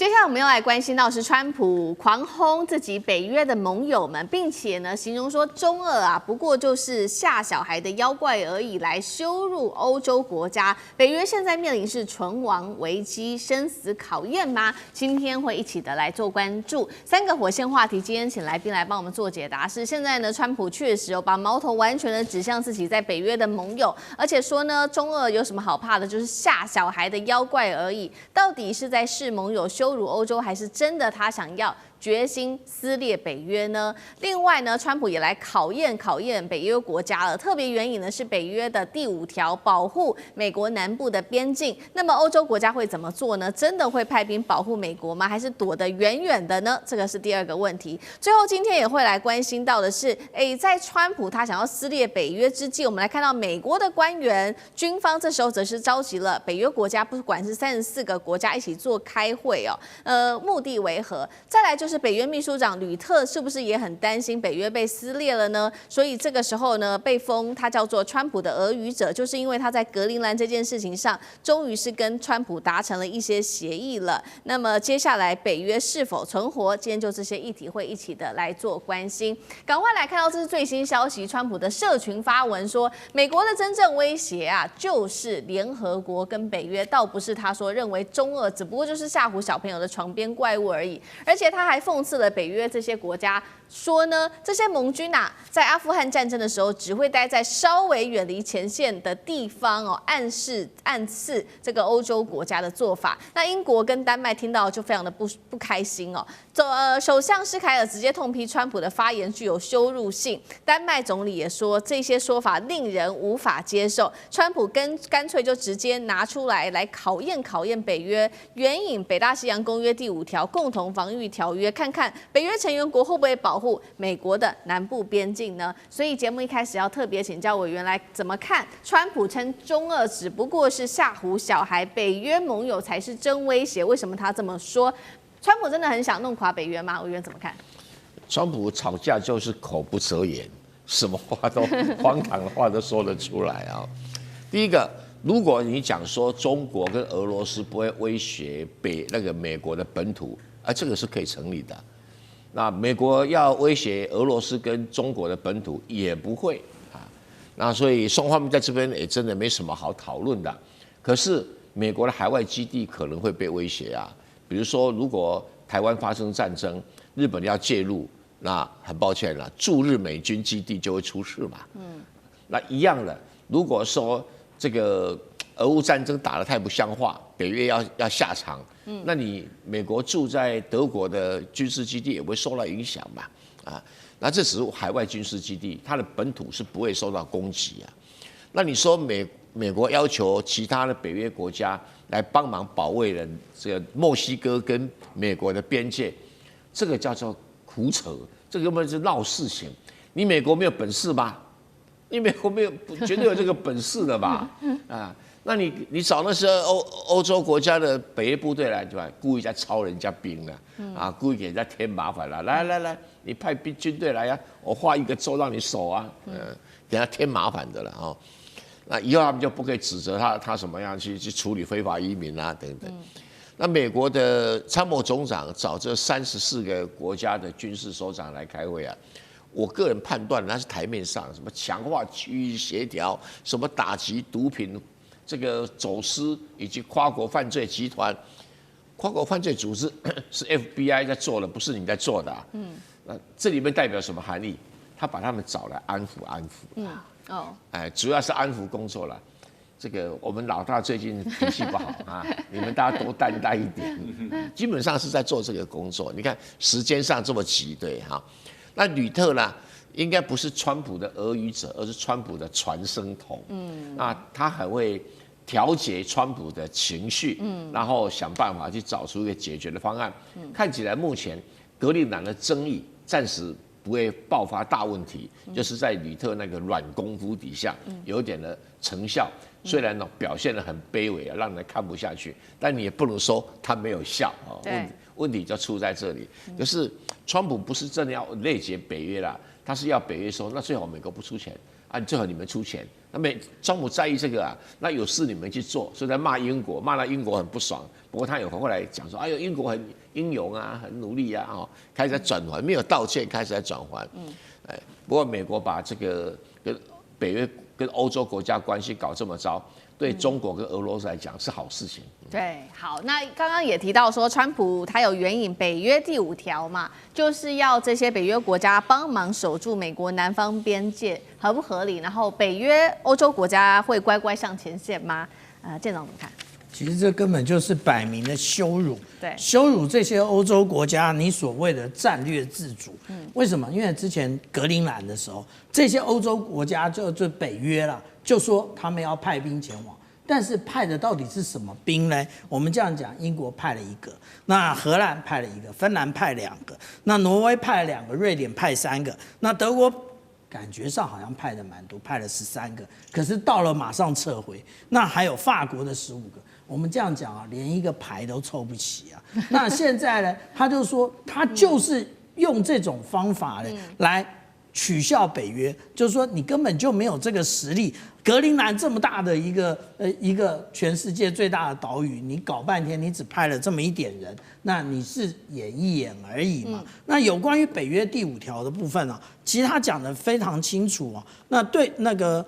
接下來我們要來關心到是川普狂轟自己北約的盟友們，並且呢形容說中俄啊不過就是嚇小孩的妖怪而已，來羞辱歐洲國家。北約現在面臨是存亡危機、生死考驗嗎？今天會一起的來做關注。三個火線話題，今天請來賓來幫我們做解答。是現在呢，川普確實有把矛頭完全的指向自己在北約的盟友，而且說呢中俄有什麼好怕的，就是嚇小孩的妖怪而已。到底是在視盟友羞辱歐洲，還是真的他想要決心撕裂北約呢？另外呢，川普也來考驗北約國家了。特別援引呢是北約的第5條，保護美國南部的邊境。那麼歐洲國家會怎麼做呢？真的會派兵保護美國嗎？還是躲得遠遠的呢？這個是第二個問題。最後今天也會來關心到的是，在川普他想要撕裂北約之際，我們來看到美國的官員、軍方這時候則是召集了北約國家，不管是34個國家一起做開會哦，目的為何？再來就是北約秘書長呂特是不是也很擔心北約被撕裂了呢？所以這個時候呢，被封他叫做川普的俄語者，就是因為他在格陵蘭這件事情上，終於是跟川普達成了一些協議了。那麼接下來北約是否存活？今天就這些議題會一起的來做關心。趕快來看到這是最新消息，川普的社群發文說，美國的真正威脅啊，就是聯合國跟北約，倒不是他說認為中俄只不過就是嚇唬小朋友的床邊怪物而已。而且他還諷刺了北約這些國家，說呢，這些盟軍啊，在阿富汗戰爭的時候，只會待在稍微遠離前線的地方哦，暗刺這個歐洲國家的做法。那英國跟丹麥聽到就非常的不開心哦。首相施凱爾直接痛批川普的發言具有羞辱性。丹麥總理也說，這些說法令人無法接受。川普乾脆就直接拿出來考驗北約，援引北大西洋公約第5條共同防禦條約，看看北約成員國會不會保護美國的南部邊境呢？所以節目一開始要特別請教委員來怎麼看川普稱中俄只不過是嚇唬小孩，北約盟友才是真威脅，為什麼他這麼說？川普真的很想弄垮北約嗎？委員怎麼看？川普吵架就是口不擇言，什麼話都荒唐的話都說得出來啊。第一個，如果你講說中國跟俄羅斯不會威脅美國的本土，這個是可以成立的。那美國要威脅俄羅斯跟中國的本土也不會啊。那所以雙方面在這邊也真的沒什麼好討論的。可是美國的海外基地可能會被威脅啊。比如說，如果台灣發生戰爭，日本要介入，那很抱歉了，駐日美軍基地就會出事嘛。那一樣的，如果說這個俄烏戰爭打得太不像話，北約要下場，那你美國駐在德國的軍事基地也會受到影響嘛？啊，那這只是海外軍事基地，它的本土是不會受到攻擊啊。那你說美國要求其他的北約國家來幫忙保衛了這個墨西哥跟美國的邊界，這個叫做胡扯，這個根本是鬧事情。你美國沒有本事吧？你美國沒有絕对有這個本事的吧？啊，那你找那些歐洲國家的北約部隊來，對吧？故意在抄人家兵了，啊，故意給人家添麻煩了。來，你派軍隊來呀，我劃一個州讓你守啊，給他添麻煩的了哦。那以後他們就不可以指責他什麼樣去處理非法移民啊等等。那美國的參謀總長找這34個國家的軍事首長來開會啊，我個人判斷那是台面上什麼強化區域協調，什麼打擊毒品這個走私以及跨國犯罪集團，跨國犯罪組織是 FBI 在做的，不是你在做的啊。那這裡面代表什麼含義？他把他們找來安撫。主要是安撫工作了。這個我們老大最近脾氣不好啊，你們大家多擔待一點。基本上是在做這個工作。你看時間上這麼急，對哈。那呂特呢，應該不是川普的俄語者，而是川普的傳聲筒。那他很會調節川普的情緒，然後想辦法去找出一個解決的方案。看起來目前格陵蘭的爭議暫時不會爆發大問題，就是在呂特那個軟功夫底下有一點的成效。雖然呢表現得很卑微啊，讓人看不下去，但你也不能說他沒有效啊。問題就出在這裡。可是川普不是真的要類結北約啦，他是要北約說，那最好美國不出錢啊，最好你們出錢。那川普在意這個啊，那有事你們去做，所以在罵英國，骂到英國很不爽。不過他有後來講說，哎呦，英國很英勇啊，很努力啊，哦，開始在轉圜，沒有道歉，開始在轉圜。哎，不過美國把這個跟北約跟歐洲國家關係搞這麼糟，對中國跟俄羅斯來講是好事情。對，好，那剛剛也提到說，川普他有援引北約第5條嘛，就是要這些北約國家幫忙守住美國南方邊界，合不合理？然後北約歐洲國家會乖乖上前線嗎？艦長怎麼看？其實這根本就是擺明的羞辱，對，羞辱這些歐洲國家你所謂的戰略自主。為什麼？因為之前格陵蘭的時候，這些歐洲國家就北約了，就說他們要派兵前往。但是派的到底是什麼兵呢？我們這樣講，英國派了1個，那荷蘭派了1個，芬蘭派2個，那挪威派了2個，瑞典派3個，那德國感覺上好像派的蠻多，派了13個，可是到了馬上撤回。那還有法國的15個，我們這樣講啊，連一個牌都湊不齊啊。那現在呢，他就說他就是用這種方法呢來取笑北約，就是說你根本就沒有這個實力。格陵蘭這麼大的一個全世界最大的島嶼，你搞半天你只派了這麼一點人，那你是演一演而已嘛。那有關於北約第5條的部分啊，其實他講得非常清楚啊。那對那個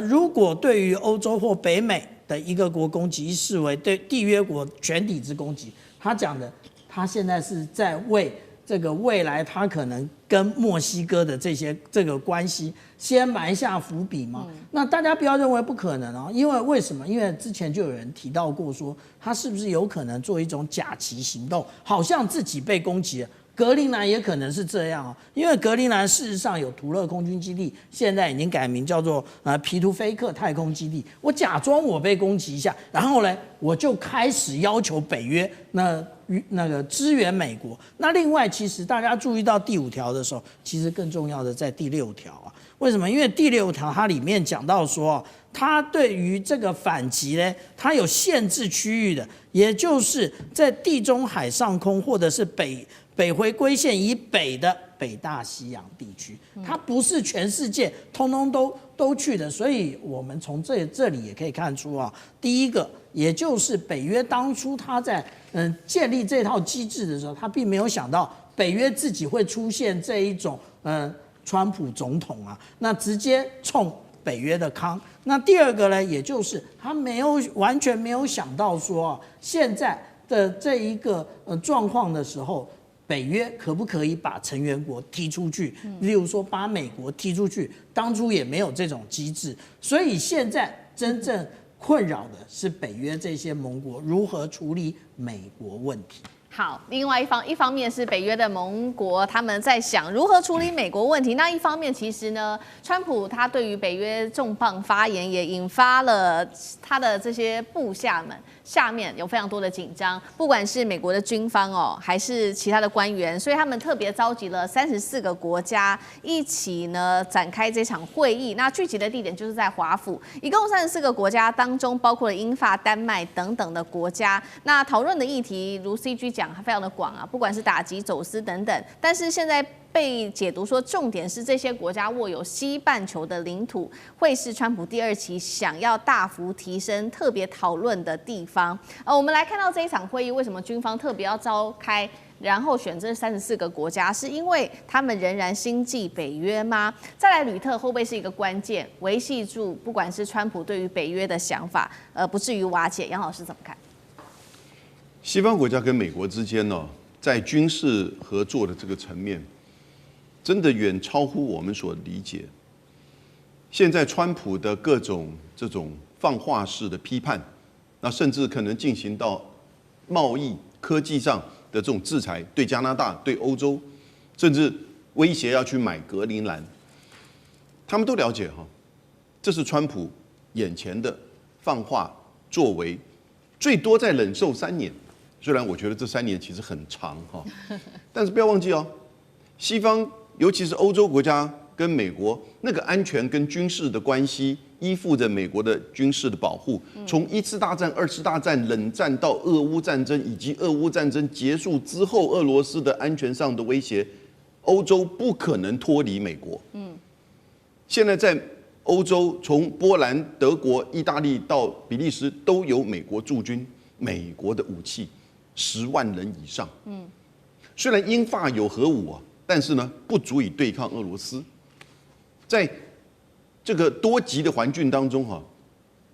如果對於歐洲或北美的一個國攻擊視為對締約國全體之攻擊，他講的他現在是在為這個未來他可能跟墨西哥的這個關係先埋下伏筆嘛。那大家不要認為不可能哦，因為為什麼？因為之前就有人提到過說，他是不是有可能做一種假旗行動，好像自己被攻擊了。格陵蘭也可能是這樣哦，因為格陵蘭事實上有圖勒空軍基地，現在已經改名叫做皮圖菲克太空基地。我假裝我被攻擊一下，然後呢，我就開始要求北約那個支援美國。那另外，其實大家注意到第5條的時候，其實更重要的在第6條啊。為什麼？因為第6條它裡面講到說，它對於這個反擊呢，它有限制區域的，也就是在地中海上空或者是北回歸線以北的北大西洋地區，它不是全世界通通都去的。所以我們從這裡也可以看出啊，第一個，也就是北約當初他在建立這套機制的時候，他並沒有想到北約自己會出現這一種川普總統啊，那直接衝北約的康。那第二個呢，也就是他完全沒有想到說現在的這一個狀況的時候，北約可不可以把成員國踢出去？例如說把美國踢出去，當初也沒有這種機制，所以現在真正困擾的是北約這些盟國如何處理美國問題。好，另外一方面是北約的盟國他們在想如何處理美國問題，那一方面其實呢，川普他對於北約重磅發言也引發了他的這些部下們下面有非常多的緊張，不管是美國的軍方還是其他的官員，所以他們特別召集了34個國家一起呢展開這場會議。那聚集的地點就是在華府，一共34個國家當中包括了英法、丹麥等等的國家。那討論的議題如 CG 講非常的廣啊，不管是打擊走私等等，但是現在被解讀說重點是這些國家握有西半球的領土，會是川普第2期想要大幅提升特別討論的地方。我們來看到這一場會議，為什麼軍方特別要召開，然後選這34個國家，是因為他們仍然心繫北約嗎？再來，呂特會不會是一個關鍵，維繫住不管是川普對於北約的想法，不至於瓦解？楊老師怎麼看？西方國家跟美國之間呢，在軍事合作的這個層面，真的遠超乎我們所理解。現在川普的各種這種放話式的批判，那甚至可能進行到貿易、科技上的這種制裁，對加拿大、對歐洲，甚至威脅要去買格陵蘭，他們都了解哈，這是川普眼前的放話作為，最多再忍受3年。雖然我覺得這3年其實很長哈，但是不要忘記哦，西方尤其是歐洲國家跟美國那個安全跟軍事的關係，依附着美國的軍事的保護。從1次大戰、2次大戰、冷戰到俄烏戰爭，以及俄烏戰爭結束之後，俄羅斯的安全上的威脅，歐洲不可能脫離美國。現在在歐洲從波蘭、德國、意大利到比利時都有美國駐軍，美國的武器10萬人以上。雖然英法有核武啊，但是呢不足以對抗俄羅斯。在這個多極的環境當中哈，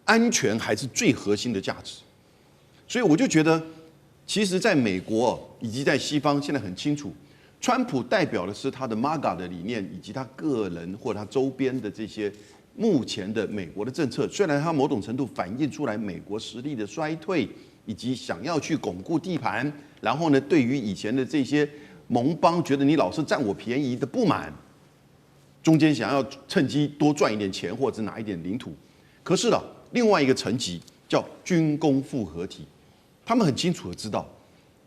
安全還是最核心的價值。所以我就覺得，其實在美國以及在西方現在很清楚，川普代表的是他的 MAGA 的理念，以及他個人或他周邊的這些目前的美國的政策。雖然他某種程度反映出來美國實力的衰退，以及想要去鞏固地盤，然後呢，對於以前的這些盟邦覺得你老是占我便宜的不滿，中間想要趁機多賺一點錢或者拿一點領土。可是呢，另外一個層級叫軍工複合體，他們很清楚的知道，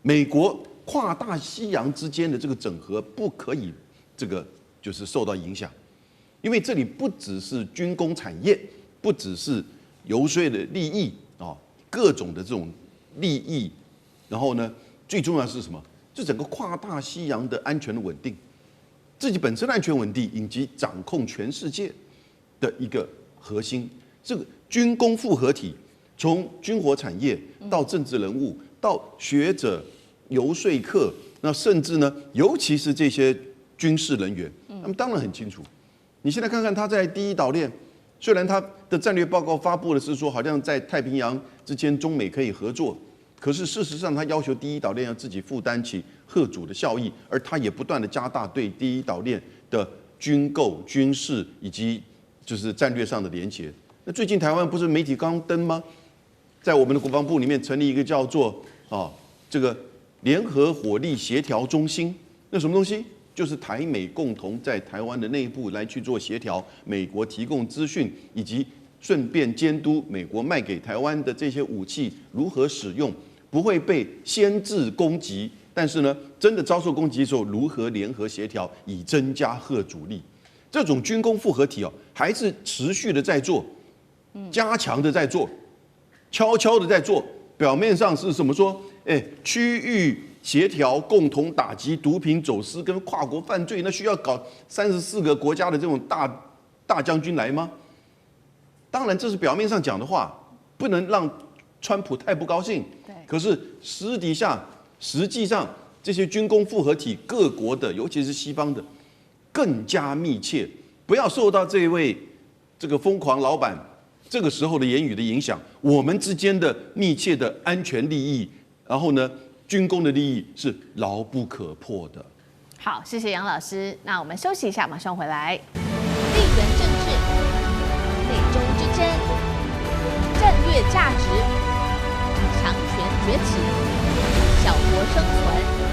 美國跨大西洋之間的這個整合不可以這個就是受到影響，因為這裡不只是軍工產業，不只是游說的利益啊，各種的這種利益，然後呢，最重要的是什麼？就整個跨大西洋的安全的穩定，自己本身的安全穩定，以及掌控全世界的一個核心。這個軍工複合體，從軍火產業到政治人物，到學者、游說客，那甚至呢，尤其是這些軍事人員，他們當然很清楚。你現在看看他在第一島鏈，雖然他的戰略報告發布的是說，好像在太平洋之間中美可以合作，可是事實上他要求第一島鏈要自己負擔起嚇阻的效益，而他也不斷的加大對第一島鏈的軍購、軍事以及就是戰略上的連結。那最近台灣不是媒體剛登嗎？在我們的國防部裡面成立一個叫做這個聯合火力協調中心，那什麼東西？就是台美共同在台灣的內部來去做協調，美國提供資訊，以及順便監督美國賣給台灣的這些武器如何使用，不會被先制攻擊，但是呢，真的遭受攻擊的時候，如何聯合協調，以增加嚇阻力。這種軍工複合體還是持續的在做，加強的在做，悄悄的在做。表面上是什麼說？區域協調，共同打擊毒品走私跟跨國犯罪，那需要搞34個國家的這種大將軍來嗎？當然，這是表面上講的話，不能讓川普太不高興。可是實際上，這些軍工複合體各國的，尤其是西方的，更加密切，不要受到這位這個瘋狂老闆這個時候的言語的影響，我們之間的密切的安全利益，然後呢，軍工的利益是牢不可破的。好，謝謝楊老師。那我們休息一下，馬上回來。地缘政治、美中之爭、戰略價值、強權崛起、小國生存。